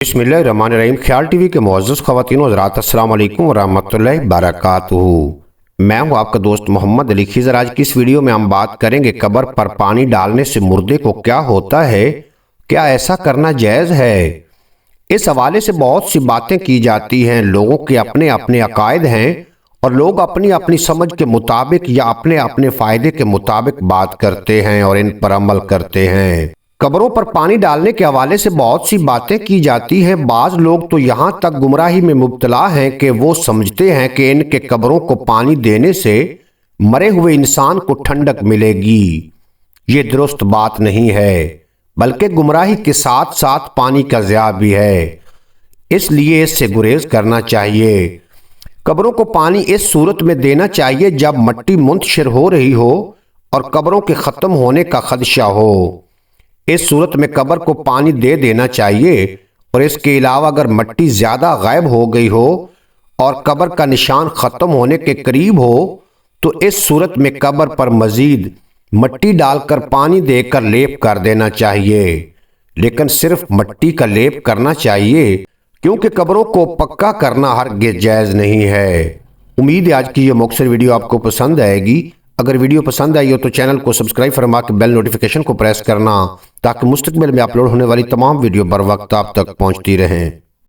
बिस्मिल्लाहिर्रहमानिर्रहीम। ख्याल टीवी के मुअज़्ज़ज़ ख़वातीन व हज़रात, अस्सलाम वालेकुम व रहमतुल्लाहि व बरकातुहू। मैं हूं आपका दोस्त मोहम्मद अली खिज़र। आज की इस वीडियो में हम बात करेंगे कब्र पर पानी डालने से मुर्दे को क्या होता है, क्या ऐसा करना जायज़ है। इस हवाले से बहुत सी बातें की जाती हैं। लोगों के अपने अपने अकायद हैं और लोग अपनी अपनी समझ के मुताबिक या अपने अपने फ़ायदे के मुताबिक बात करते हैं और इन पर अमल करते हैं। कब्रों पर पानी डालने के हवाले से बहुत सी बातें की जाती हैं। बाज़ लोग तो यहाँ तक गुमराही में मुब्तला हैं कि वो समझते हैं कि इनके कब्रों को पानी देने से मरे हुए इंसान को ठंडक मिलेगी। ये दुरुस्त बात नहीं है, बल्कि गुमराही के साथ साथ पानी का ज़िया भी है। इसलिए इससे गुरेज करना चाहिए। कब्रों को पानी इस सूरत में देना चाहिए जब मिट्टी मुंतशिर हो रही हो और कब्रों के ख़त्म होने का खदशा हो। इस सूरत में कब्र को पानी दे देना चाहिए। और इसके अलावा अगर मिट्टी ज़्यादा गायब हो गई हो और कब्र का निशान ख़त्म होने के करीब हो तो इस सूरत में कब्र पर मज़ीद मिट्टी डालकर पानी देकर लेप कर देना चाहिए। लेकिन सिर्फ मिट्टी का लेप करना चाहिए, क्योंकि कब्रों को पक्का करना हरगिज़ जायज़ नहीं है। उम्मीद है आज की ये मुख्तसर वीडियो आपको पसंद आएगी। अगर वीडियो पसंद आई हो तो चैनल को सब्सक्राइब फरमा के बेल नोटिफिकेशन को प्रेस करना, ताकि मुस्तकबिल में अपलोड होने वाली तमाम वीडियो बर वक्त आप तक पहुंचती रहें।